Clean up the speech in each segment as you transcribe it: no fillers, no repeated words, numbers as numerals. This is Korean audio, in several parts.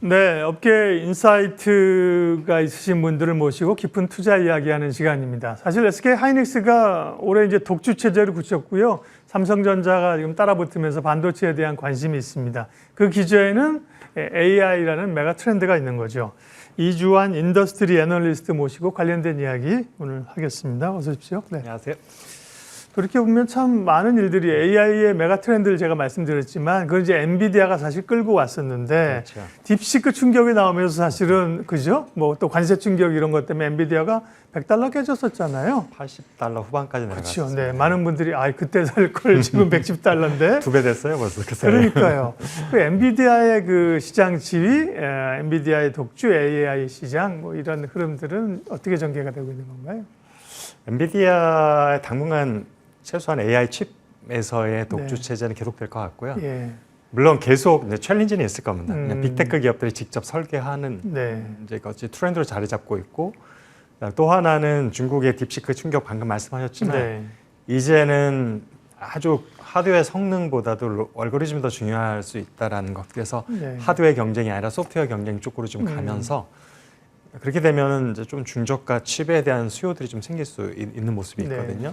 네, 업계 인사이트가 있으신 분들을 모시고 깊은 투자 이야기하는 시간입니다. 사실 SK 하이닉스가 올해 이제 독주 체제를 굳혔고요. 삼성전자가 지금 따라붙으면서 반도체에 대한 관심이 있습니다. 그 기저에는 AI라는 메가 트렌드가 있는 거죠. 이주환 인더스트리 애널리스트 모시고 관련된 이야기 오늘 하겠습니다. 어서 오십시오. 네. 안녕하세요. 돌이켜보면 참 많은 일들이 AI의 메가 트렌드를 제가 말씀드렸지만 그건 이제 엔비디아가 사실 끌고 왔었는데 그렇죠. 딥시크 충격이 나오면서 사실은 그죠? 뭐 또 관세 충격 이런 것 때문에 엔비디아가 $100 깨졌었잖아요. $80 후반까지 내려갔어요. 그렇죠. 네, 많은 분들이 그때 살 걸 지금 $110인데 2배 됐어요, 벌써. 그러니까요. 그 엔비디아의 그 시장 지위, 엔비디아의 독주 AI 시장 뭐 이런 흐름들은 어떻게 전개가 되고 있는 건가요? 엔비디아의 당분간 최소한 AI 칩에서의 독주 체제는 계속될 것 같고요. 예. 물론 계속 이제 챌린지는 있을 겁니다. 빅테크 기업들이 직접 설계하는 이제 것이 트렌드로 자리 잡고 있고, 또 하나는 중국의 딥시크 충격 방금 말씀하셨지만 이제는 아주 하드웨어 성능보다도 알고리즘이 더 중요할 수 있다라는 것. 그래서 하드웨어 경쟁이 아니라 소프트웨어 경쟁 쪽으로 좀 가면서 그렇게 되면 이제 좀 중저가 칩에 대한 수요들이 좀 생길 수 있는 모습이 있거든요.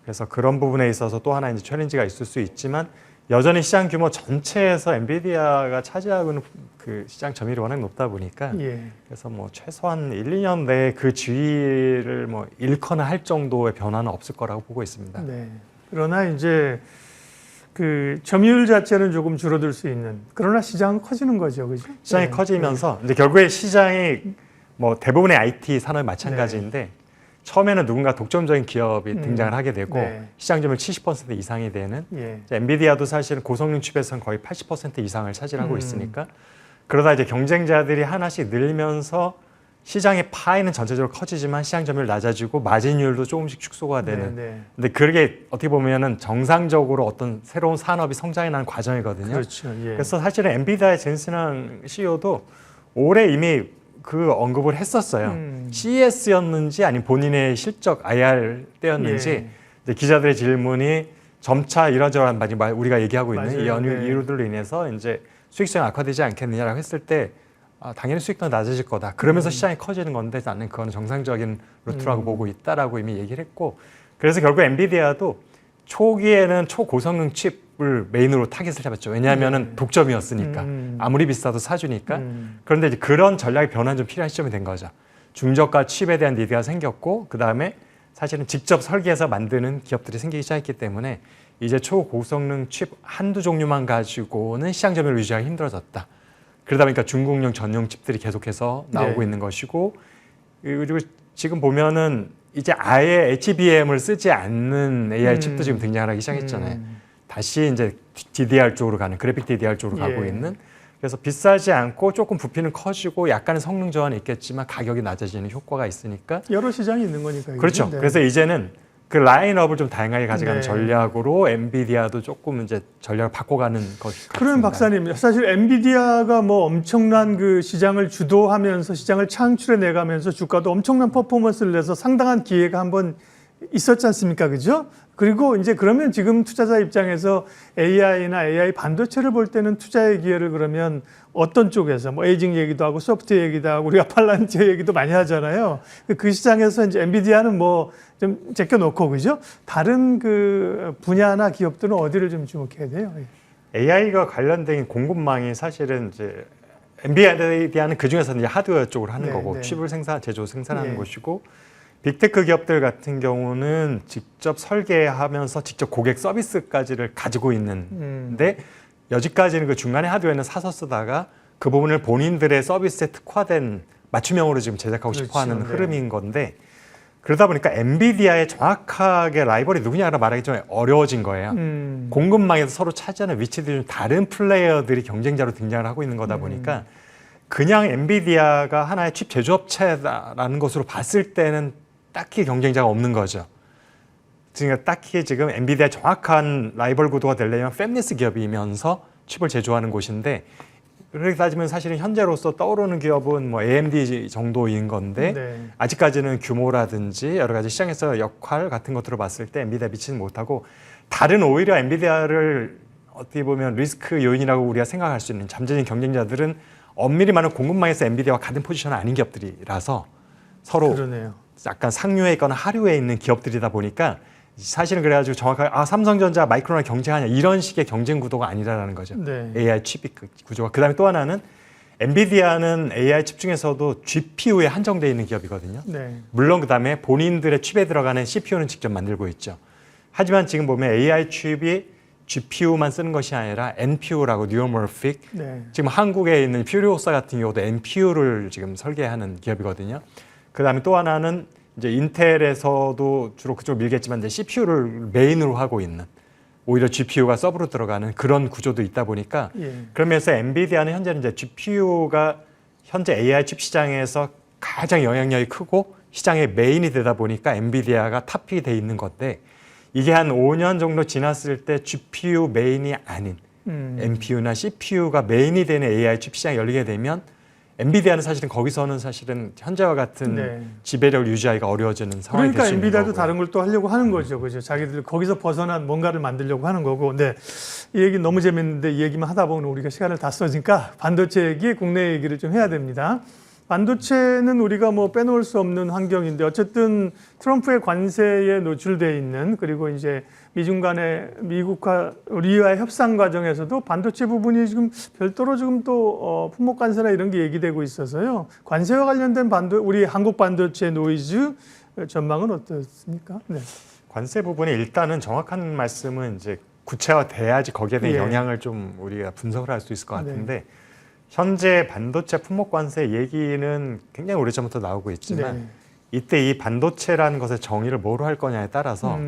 그래서 그런 부분에 있어서 또 하나 이제 챌린지가 있을 수 있지만 여전히 시장 규모 전체에서 엔비디아가 차지하고 있는 그 시장 점유율이 워낙 높다 보니까 그래서 뭐 최소한 1, 2년 내에 그 지위를 뭐 잃거나 할 정도의 변화는 없을 거라고 보고 있습니다. 네. 그러나 이제 그 점유율 자체는 조금 줄어들 수 있는 그러나 시장은 커지는 거죠, 그죠? 시장이 커지면서 이제 결국에 시장이 뭐 대부분의 IT 산업이 마찬가지인데 처음에는 누군가 독점적인 기업이 등장을 하게 되고 시장 점유율 70% 이상이 되는 엔비디아도 사실 고성능 칩에서는 거의 80% 이상을 차지하고 있으니까 그러다 이제 경쟁자들이 하나씩 늘면서 시장의 파이는 전체적으로 커지지만 시장 점유율 낮아지고 마진율도 조금씩 축소가 되는 근데 그게 어떻게 보면은 정상적으로 어떤 새로운 산업이 성장해 나는 과정이거든요. 그렇죠. 그래서 사실은 엔비디아의 젠슨한 CEO도 올해 이미 그 언급을 했었어요. CES였는지 아니면 본인의 실적 IR 때였는지 이제 기자들의 질문이 점차 이러저러한 우리가 얘기하고 있는 이 이유들로 인해서 이제 수익성이 악화되지 않겠느냐라고 했을 때 당연히 수익도 낮아질 거다. 그러면서 시장이 커지는 건데 나는 그건 정상적인 루트라고 보고 있다라고 이미 얘기를 했고 그래서 결국 엔비디아도 초기에는 초고성능 칩을 메인으로 타겟을 잡았죠. 왜냐하면 독점이었으니까. 아무리 비싸도 사주니까. 그런데 이제 그런 전략의 변화는 좀 필요한 시점이 된 거죠. 중저가 칩에 대한 니드가 생겼고 그다음에 사실은 직접 설계해서 만드는 기업들이 생기기 시작했기 때문에 이제 초고성능 칩 한두 종류만 가지고는 시장 점유율을 유지하기 힘들어졌다. 그러다 보니까 중국용 전용 칩들이 계속해서 나오고 있는 것이고 그리고 지금 보면은 이제 아예 HBM을 쓰지 않는 AI 칩도 지금 등장을 하기 시작했잖아요. 다시 이제 DDR 쪽으로 가는, 그래픽 DDR 쪽으로 가고 있는. 그래서 비싸지 않고 조금 부피는 커지고 약간의 성능 저하는 있겠지만 가격이 낮아지는 효과가 있으니까. 여러 시장이 있는 거니까요. 그렇죠. 그래서 이제는 그 라인업을 좀 다양하게 가져가는 전략으로 엔비디아도 조금 이제 전략을 바꿔가는 것이 같습니다. 그러면 박사님, 사실 엔비디아가 뭐 엄청난 그 시장을 주도하면서 시장을 창출해 내가면서 주가도 엄청난 퍼포먼스를 내서 상당한 기회가 한번 있었지 않습니까? 그죠? 그리고 이제 그러면 지금 투자자 입장에서 AI나 AI 반도체를 볼 때는 투자의 기회를 그러면 어떤 쪽에서 뭐 에이징 얘기도 하고 소프트웨어 얘기도 하고 우리가 팔란티어 얘기도 많이 하잖아요. 그 시장에서 이제 엔비디아는 뭐 좀 제껴놓고 그죠? 다른 그 분야나 기업들은 어디를 좀 주목해야 돼요? AI가 관련된 공급망이 사실은 이제 엔비디아는 그 중에서 이제 하드웨어 쪽으로 하는 거고 칩을 제조 생산하는 것이고 빅테크 기업들 같은 경우는 직접 설계하면서 직접 고객 서비스까지를 가지고 있는데 여지까지는 그 중간에 하드웨어는 사서 쓰다가 그 부분을 본인들의 서비스에 특화된 맞춤형으로 지금 제작하고 싶어하는 흐름인 건데 그러다 보니까 엔비디아의 정확하게 라이벌이 누구냐라 말하기 좀 어려워진 거예요. 공급망에서 서로 차지하는 위치들이 좀 다른 플레이어들이 경쟁자로 등장을 하고 있는 거다 보니까 그냥 엔비디아가 하나의 칩 제조업체라는 것으로 봤을 때는 딱히 경쟁자가 없는 거죠. 그러니까 딱히 지금 엔비디아의 정확한 라이벌 구도가 되려면 팹리스 기업이면서 칩을 제조하는 곳인데 그렇게 따지면 사실은 현재로서 떠오르는 기업은 뭐 AMD 정도인 건데 아직까지는 규모라든지 여러 가지 시장에서 역할 같은 것들을 봤을 때 엔비디아 미치는 못하고 다른 오히려 엔비디아를 어떻게 보면 리스크 요인이라고 우리가 생각할 수 있는 잠재적인 경쟁자들은 엄밀히 말하면 공급망에서 엔비디아와 같은 포지션은 아닌 기업들이라서 서로 그러네요. 약간 상류에 있거나 하류에 있는 기업들이다 보니까 사실은 그래가지고 정확하게 삼성전자 마이크론과 경쟁하냐 이런 식의 경쟁 구도가 아니라는 거죠. 네. AI 칩 구조가. 그다음에 또 하나는 엔비디아는 AI 칩 중에서도 GPU에 한정되어 있는 기업이거든요. 네. 물론 그다음에 본인들의 칩에 들어가는 CPU는 직접 만들고 있죠. 하지만 지금 보면 AI 칩이 GPU만 쓰는 것이 아니라 NPU라고 뉴어모픽 네. 지금 한국에 있는 퓨리오사 같은 경우도 NPU를 지금 설계하는 기업이거든요. 그다음에 또 하나는 이제 인텔에서도 주로 그쪽 밀겠지만 이제 CPU를 메인으로 하고 있는 오히려 GPU가 서브로 들어가는 그런 구조도 있다 보니까 예. 그러면서 엔비디아는 현재는 이제 GPU가 현재 AI 칩 시장에서 가장 영향력이 크고 시장의 메인이 되다 보니까 엔비디아가 탑픽이 돼 있는 건데 이게 한 5년 정도 지났을 때 GPU 메인이 아닌 NPU나 CPU가 메인이 되는 AI 칩 시장이 열리게 되면 엔비디아는 사실은 거기서는 사실은 현재와 같은 네. 지배력을 유지하기가 어려워지는 상황이 그러니까 될 수 있는 엔비디아도 거고요. 다른 걸 또 하려고 하는 거죠, 그죠? 자기들 거기서 벗어난 뭔가를 만들려고 하는 거고. 네, 이 얘기 너무 재밌는데 이 얘기만 하다 보면 우리가 시간을 다 써니까 반도체 얘기, 국내 얘기를 좀 해야 됩니다. 반도체는 우리가 뭐 빼놓을 수 없는 환경인데 어쨌든 트럼프의 관세에 노출돼 있는 그리고 이제 미중 간의 미국과 우리와의 협상 과정에서도 반도체 부분이 지금 별도로 지금 또 품목 관세나 이런 게 얘기되고 있어서요. 관세와 관련된 우리 한국 반도체 노이즈 전망은 어떻습니까? 네. 관세 부분에 일단은 정확한 말씀은 이제 구체화돼야지 거기에 대한 예. 영향을 좀 우리가 분석을 할 수 있을 것 같은데 현재 반도체 품목 관세 얘기는 굉장히 오래전부터 나오고 있지만 네. 이때 이 반도체라는 것의 정의를 뭐로 할 거냐에 따라서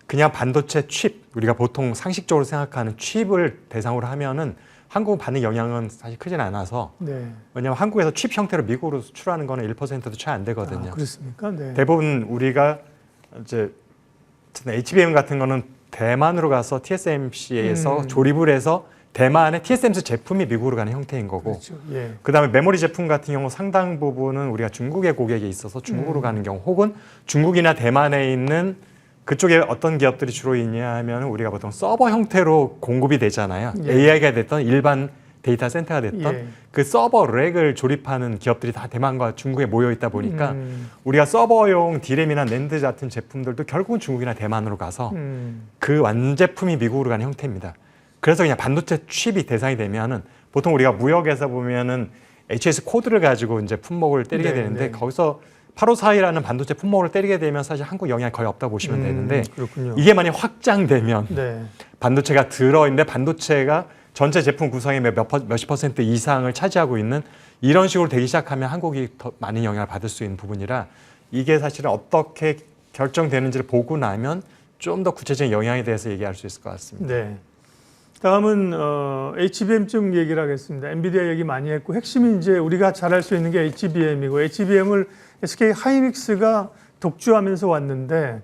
그냥 반도체 칩 우리가 보통 상식적으로 생각하는 칩을 대상으로 하면은 한국 받는 영향은 사실 크진 않아서 네. 왜냐하면 한국에서 칩 형태로 미국으로 수출하는 거는 1%도 채 안 되거든요. 아, 그렇습니까? 네. 대부분 우리가 이제 HBM 같은 거는 대만으로 가서 TSMC에서 조립을 해서 대만의 TSMC 제품이 미국으로 가는 형태인 거고 그렇죠. 예. 그다음에 메모리 제품 같은 경우 상당 부분은 우리가 중국의 고객이 있어서 중국으로 가는 경우 혹은 중국이나 대만에 있는 그쪽에 어떤 기업들이 주로 있냐 하면 우리가 보통 서버 형태로 공급이 되잖아요. 예. AI가 됐던 일반 데이터 센터가 됐던 예. 그 서버 렉을 조립하는 기업들이 다 대만과 중국에 모여 있다 보니까 우리가 서버용 디램이나 낸드 같은 제품들도 결국은 중국이나 대만으로 가서 그 완제품이 미국으로 가는 형태입니다. 그래서 그냥 반도체 칩이 대상이 되면은 보통 우리가 무역에서 보면은 HS 코드를 가지고 이제 품목을 때리게 네, 되는데 네. 거기서 8542라는 반도체 품목을 때리게 되면 사실 한국 영향이 거의 없다고 보시면 되는데 그렇군요. 이게 만약 확장되면 네. 반도체가 들어있는데 반도체가 전체 제품 구성의 몇십 퍼센트 이상을 차지하고 있는 이런 식으로 되기 시작하면 한국이 더 많은 영향을 받을 수 있는 부분이라 이게 사실은 어떻게 결정되는지를 보고 나면 좀 더 구체적인 영향에 대해서 얘기할 수 있을 것 같습니다. 네. 다음은 HBM 좀 얘기를 하겠습니다. 엔비디아 얘기 많이 했고 핵심이 이제 우리가 잘 알 수 있는 게 HBM이고 HBM을 SK 하이닉스가 독주하면서 왔는데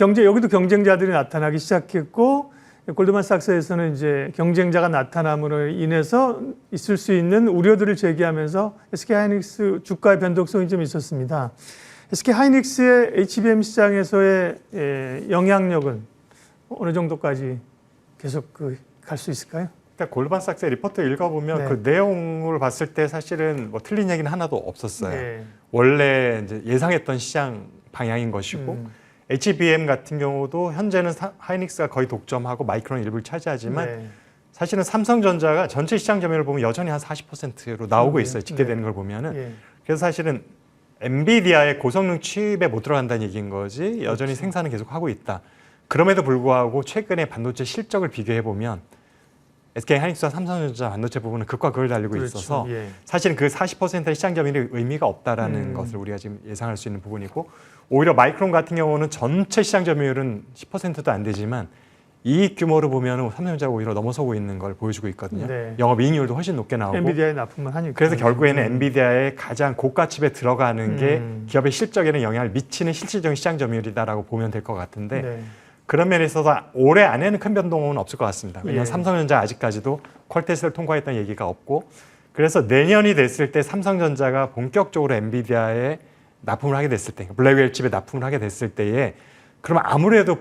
여기도 경쟁자들이 나타나기 시작했고 골드만삭스에서는 이제 경쟁자가 나타남으로 인해서 있을 수 있는 우려들을 제기하면서 SK 하이닉스 주가의 변동성이 좀 있었습니다. SK 하이닉스의 HBM 시장에서의 영향력은 어느 정도까지 계속 갈 수 있을까요? 그러니까 골드만삭스의 리포트 읽어보면 네. 그 내용을 봤을 때 사실은 뭐 틀린 얘기는 하나도 없었어요. 네. 원래 이제 예상했던 시장 방향인 것이고 HBM 같은 경우도 현재는 하이닉스가 거의 독점하고 마이크론 일부를 차지하지만 네. 사실은 삼성전자가 전체 시장 점유율을 보면 여전히 한 40%로 나오고 있어요. 집계되는 걸 보면은. 예. 그래서 사실은 엔비디아의 고성능 칩에 못 들어간다는 얘기인 거지 여전히 그렇죠. 생산을 계속 하고 있다. 그럼에도 불구하고 최근에 반도체 실적을 비교해 보면 SK 하이닉스와 삼성전자 반도체 부분은 극과 극을 달리고 그렇죠. 있어서 예. 사실은 그 40%의 시장 점유율이 의미가 없다라는 것을 우리가 지금 예상할 수 있는 부분이고 오히려 마이크론 같은 경우는 전체 시장 점유율은 10%도 안 되지만 이익 규모로 보면 삼성전자가 오히려 넘어서고 있는 걸 보여주고 있거든요. 네. 영업이익률도 훨씬 높게 나오고 엔비디아에 납품을 하니까. 그래서 결국에는 엔비디아의 가장 고가 칩에 들어가는 게 기업의 실적에는 영향을 미치는 실질적인 시장 점유율이다라고 보면 될 것 같은데 네. 그런 면에 있어서 올해 안에는 큰 변동은 없을 것 같습니다. 왜냐하면 예. 삼성전자 아직까지도 퀄테스트를 통과했다는 얘기가 없고 그래서 내년이 됐을 때 삼성전자가 본격적으로 엔비디아에 납품을 하게 됐을 때 블랙웰 칩에 납품을 하게 됐을 때에 그러면 아무래도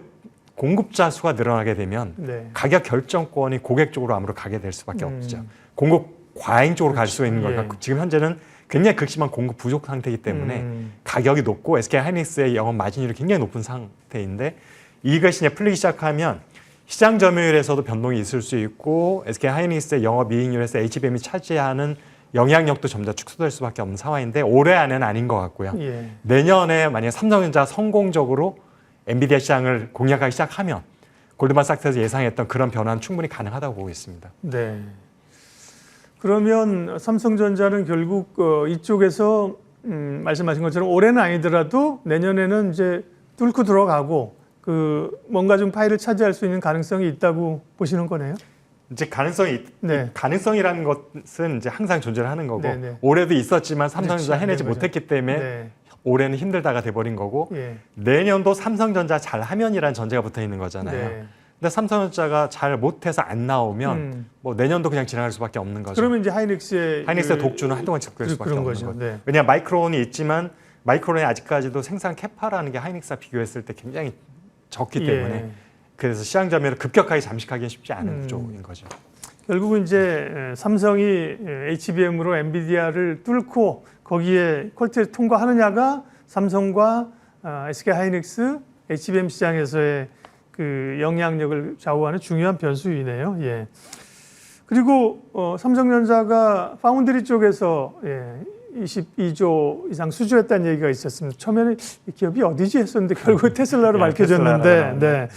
공급자 수가 늘어나게 되면 네. 가격 결정권이 고객 쪽으로 아무래도 가게 될 수밖에 없죠. 공급 과잉 쪽으로 갈 수 있는 예. 거니까 지금 현재는 굉장히 극심한 공급 부족 상태이기 때문에 가격이 높고 SK 하이닉스의 영업 마진율이 굉장히 높은 상태인데 이것이 이제 풀리기 시작하면 시장 점유율에서도 변동이 있을 수 있고 SK 하이닉스의 영업 이익률에서 HBM이 차지하는 영향력도 점차 축소될 수밖에 없는 상황인데 올해 안에는 아닌 것 같고요. 예. 내년에 만약 삼성전자 성공적으로 엔비디아 시장을 공략하기 시작하면 골드만삭스에서 예상했던 그런 변화는 충분히 가능하다고 보고 있습니다. 네. 그러면 삼성전자는 결국 이쪽에서 말씀하신 것처럼 올해는 아니더라도 내년에는 이제 뚫고 들어가고 그 뭔가 좀 파일을 차지할 수 있는 가능성이 있다고 보시는 거네요. 이제 네. 가능성이라는 것은 이제 항상 존재를 하는 거고 네, 네. 올해도 있었지만 삼성전자 그렇죠. 해내지 네, 못했기 때문에 네. 올해는 힘들다가 돼버린 거고 예. 내년도 삼성전자 잘하면이라는 전제가 붙어 있는 거잖아요. 네. 근데 삼성전자가 잘 못해서 안 나오면 뭐 내년도 그냥 지나갈 수밖에 없는 거죠. 그러면 이제 하이닉스의 독주는 한동안 지속될 수밖에 그런 없는 거죠. 거죠. 네. 왜냐하면 마이크론이 있지만 마이크론이 아직까지도 생산 캐파라는 게 하이닉스와 비교했을 때 굉장히 적기 때문에 예. 그래서 시장 점유율을 급격하게 잠식하기는 쉽지 않은 구조인 거죠. 결국은 이제 삼성이 HBM으로 엔비디아를 뚫고 거기에 퀄리티를 통과하느냐가 삼성과 SK 하이닉스 HBM 시장에서의 그 영향력을 좌우하는 중요한 변수이네요. 예. 그리고 삼성전자가 파운드리 쪽에서 22조 이상 수주했다는 얘기가 있었습니다. 처음에는 이 기업이 어디지 했었는데 결국 테슬라로 밝혀졌는데, 네.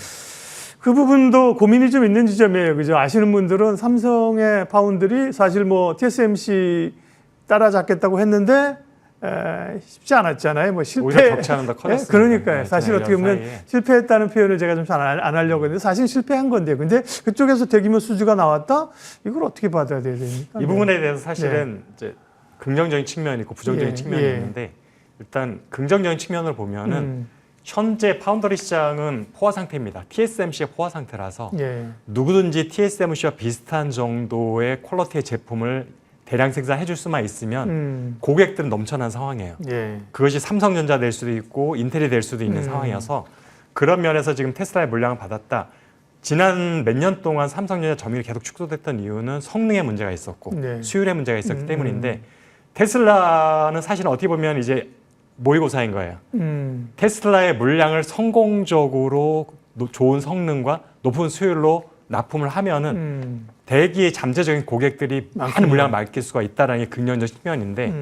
그 부분도 고민이 좀 있는 지점이에요. 그죠? 아시는 분들은 삼성의 파운드리 사실 뭐 TSMC 따라잡겠다고 했는데 쉽지 않았잖아요. 뭐 실패. 오히려 격차는 더 커졌습니다. 그러니까요. 네, 사실 어떻게 보면 사이에. 실패했다는 표현을 제가 좀 잘 안 하려고 했는데 사실 실패한 건데, 근데 그쪽에서 대규모 수주가 나왔다? 이걸 어떻게 받아야 됩니까? 이 부분에 대해서 사실은 이제 긍정적인 측면이 있고 부정적인 예, 측면이 예. 있는데 일단 긍정적인 측면을 보면은 현재 파운더리 시장은 포화 상태입니다. TSMC의 포화 상태라서 예. 누구든지 TSMC와 비슷한 정도의 퀄리티의 제품을 대량 생산해 줄 수만 있으면 고객들은 넘쳐난 상황이에요. 예. 그것이 삼성전자 될 수도 있고 인텔이 될 수도 있는 상황이어서 그런 면에서 지금 테슬라의 물량을 받았다. 지난 몇 년 동안 삼성전자 점유율이 계속 축소됐던 이유는 성능에 문제가 있었고 네. 수율에 문제가 있었기 때문인데 테슬라는 사실 어떻게 보면 이제 모의고사인 거예요. 테슬라의 물량을 성공적으로 좋은 성능과 높은 수율로 납품을 하면은 대기의 잠재적인 고객들이 많은 물량을 맡길 수가 있다는 게 긍정적 측면인데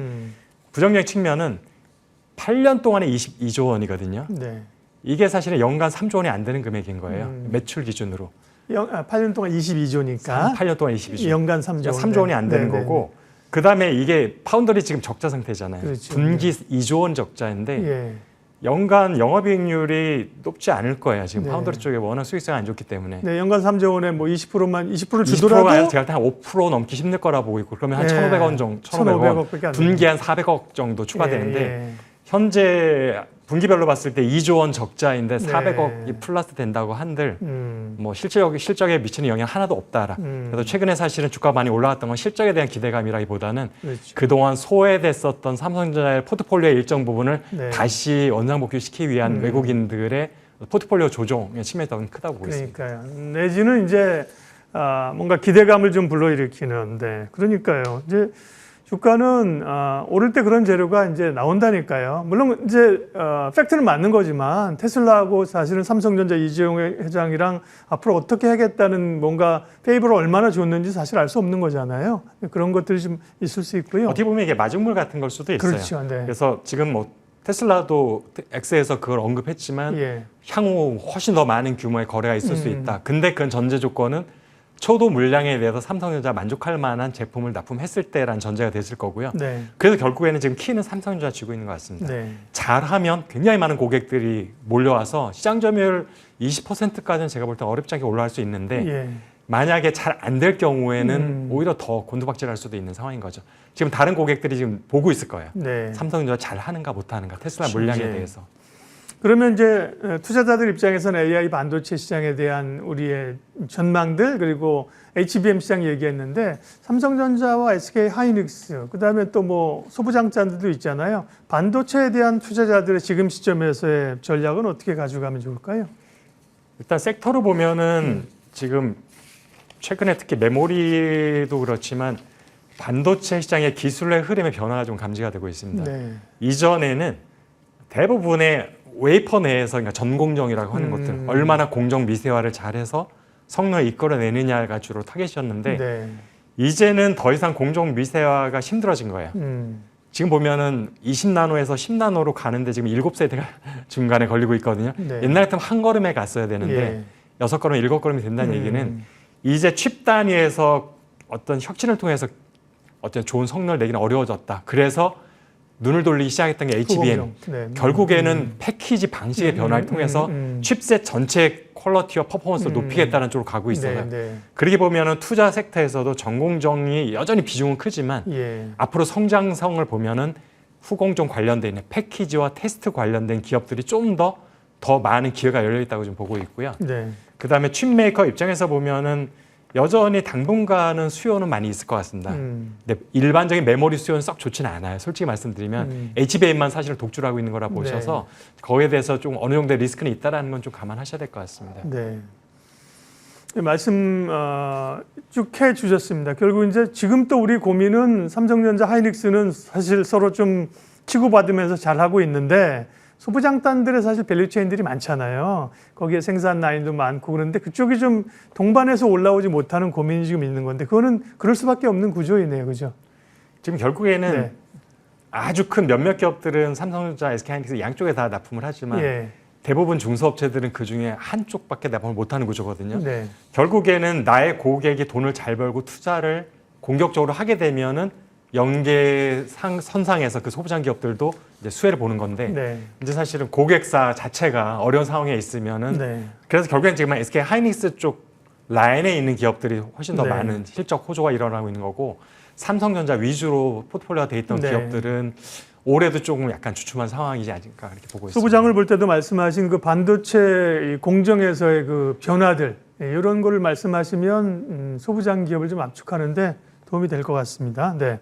부정적 측면은 8년 동안에 22조 원이거든요. 네. 이게 사실은 연간 3조 원이 안 되는 금액인 거예요. 매출 기준으로. 8년 동안 22조니까 8년 동안 22조. 연간 3조. 3조 원이 안 되는 거고 그다음에 이게 파운더리 지금 적자 상태잖아요. 그렇죠. 분기 2조 원 적자인데 예. 연간 영업이익률이 높지 않을 거예요. 지금 네. 파운더리 쪽에 워낙 수익성이 안 좋기 때문에. 네, 연간 3조 원에 뭐 20%만 20% 20%가 주더라도 아니라 제가 한 5% 넘기 힘들 거라 보고 있고 그러면 한 네. 1,500원 정도, 1,500억 밖에 안 분기 한 400억 정도 추가되는데 예. 현재 분기별로 봤을 때 2조 원 적자인데 네. 400억이 플러스 된다고 한들 뭐 실적에 미치는 영향 하나도 없다라. 그래서 최근에 사실은 주가 많이 올라갔던 건 실적에 대한 기대감이라기보다는 그렇죠. 그동안 소외됐었던 삼성전자의 포트폴리오의 일정 부분을 네. 다시 원상복귀시키기 위한 외국인들의 포트폴리오 조정의 측면이 더 크다고 보고 있습니다. 그러니까요. 내지는 이제 뭔가 기대감을 좀 불러일으키는데 그러니까요. 이제 주가는 오를 때 그런 재료가 이제 나온다니까요. 물론 이제 팩트는 맞는 거지만 테슬라하고 사실은 삼성전자 이재용 회장이랑 앞으로 어떻게 하겠다는 뭔가 페이버를 얼마나 줬는지 사실 알 수 없는 거잖아요. 그런 것들이 좀 있을 수 있고요. 어떻게 보면 이게 마중물 같은 걸 수도 있어요. 그렇죠. 네. 그래서 지금 뭐 테슬라도 X에서 그걸 언급했지만 예. 향후 훨씬 더 많은 규모의 거래가 있을 수 있다. 근데 그건 전제 조건은 초도 물량에 대해서 삼성전자 만족할 만한 제품을 납품했을 때라는 전제가 됐을 거고요. 네. 그래서 결국에는 지금 키는 삼성전자 쥐고 있는 것 같습니다. 네. 잘하면 굉장히 많은 고객들이 몰려와서 시장 점유율 20%까지는 제가 볼 때 어렵지 않게 올라갈 수 있는데 예. 만약에 잘 안 될 경우에는 오히려 더 곤두박질할 수도 있는 상황인 거죠. 지금 다른 고객들이 지금 보고 있을 거예요. 네. 삼성전자 잘하는가 못하는가 테슬라 그렇죠. 물량에 예. 대해서. 그러면 이제 투자자들 입장에서는 AI 반도체 시장에 대한 우리의 전망들 그리고 HBM 시장 얘기했는데 삼성전자와 SK 하이닉스 그다음에 또 뭐 소부장자들도 있잖아요. 반도체에 대한 투자자들의 지금 시점에서의 전략은 어떻게 가져가면 좋을까요? 일단 섹터로 보면은 지금 최근에 특히 메모리도 그렇지만 반도체 시장의 기술의 흐름의 변화가 좀 감지가 되고 있습니다. 네. 이전에는 대부분의 웨이퍼 내에서 그러니까 전공정이라고 하는 것들 얼마나 공정 미세화를 잘해서 성능을 이끌어내느냐가 주로 타겟이었는데 네. 이제는 더 이상 공정 미세화가 힘들어진 거예요. 지금 보면은 20나노에서 10나노로 가는데 지금 7세대가 중간에 걸리고 있거든요. 네. 옛날 같으면 한 걸음에 갔어야 되는데 예. 6걸음, 7걸음이 된다는 얘기는 이제 칩 단위에서 어떤 혁신을 통해서 어떤 좋은 성능을 내기는 어려워졌다. 그래서 눈을 돌리기 시작했던 게 HBM. 네. 결국에는 패키지 방식의 변화를 통해서 칩셋 전체 퀄리티와 퍼포먼스를 높이겠다는 쪽으로 가고 있어요. 네. 네. 그렇게 보면은 투자 섹터에서도 전공정이 여전히 비중은 크지만 예. 앞으로 성장성을 보면은 후공정 관련된 패키지와 테스트 관련된 기업들이 좀 더 많은 기회가 열려 있다고 좀 보고 있고요. 네. 그다음에 칩 메이커 입장에서 보면은 여전히 당분간은 수요는 많이 있을 것 같습니다. 근데 일반적인 메모리 수요는 썩 좋지는 않아요. 솔직히 말씀드리면 HBM만 사실 독주를 하고 있는 거라 보셔서 거기에 대해서 좀 어느 정도의 리스크는 있다라는 건 좀 감안하셔야 될 것 같습니다. 네. 말씀 쭉 해주셨습니다. 결국 이제 지금 또 우리 고민은 삼성전자, 하이닉스는 사실 서로 좀 치고받으면서 잘하고 있는데 소부장단들의 사실 밸류체인들이 많잖아요. 거기에 생산 라인도 많고 그런데 그쪽이 좀 동반해서 올라오지 못하는 고민이 지금 있는 건데 그거는 그럴 수밖에 없는 구조이네요. 그죠? 지금 결국에는 네. 아주 큰 몇몇 기업들은 삼성전자, SK하이닉스 양쪽에 다 납품을 하지만 예. 대부분 중소업체들은 그중에 한쪽밖에 납품을 못하는 구조거든요. 네. 결국에는 나의 고객이 돈을 잘 벌고 투자를 공격적으로 하게 되면은 연계선상에서 그 소부장 기업들도 이제 수혜를 보는 건데 네. 이제 사실은 고객사 자체가 어려운 상황에 있으면은 네. 그래서 결국엔 지금 SK 하이닉스 쪽 라인에 있는 기업들이 훨씬 더 네. 많은 실적 호조가 일어나고 있는 거고 삼성전자 위주로 포트폴리오가 돼 있던 네. 기업들은 올해도 조금 약간 주춤한 상황이지 않을까 이렇게 보고 있습니다. 소부장을 볼 때도 말씀하신 그 반도체 공정에서의 그 변화들 이런 거를 말씀하시면 소부장 기업을 좀 압축하는데 도움이 될 것 같습니다. 네.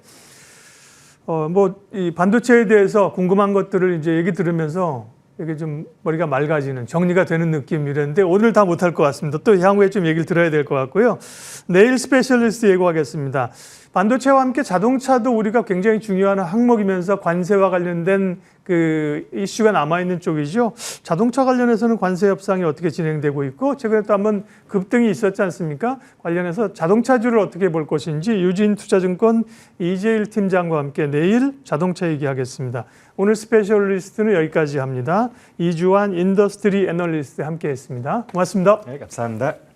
뭐 이 반도체에 대해서 궁금한 것들을 이제 얘기 들으면서 이게 좀 머리가 맑아지는 정리가 되는 느낌이랬는데 오늘 다 못할 것 같습니다. 또 향후에 좀 얘기를 들어야 될 것 같고요. 내일 스페셜리스트 예고하겠습니다. 반도체와 함께 자동차도 우리가 굉장히 중요한 항목이면서 관세와 관련된 그 이슈가 남아있는 쪽이죠. 자동차 관련해서는 관세 협상이 어떻게 진행되고 있고 최근에 또 한번 급등이 있었지 않습니까? 관련해서 자동차주를 어떻게 볼 것인지 유진투자증권 이재일 팀장과 함께 내일 자동차 얘기하겠습니다. 오늘 스페셜리스트는 여기까지 합니다. 이주환 인더스트리 애널리스트 함께했습니다. 고맙습니다. 네, 감사합니다.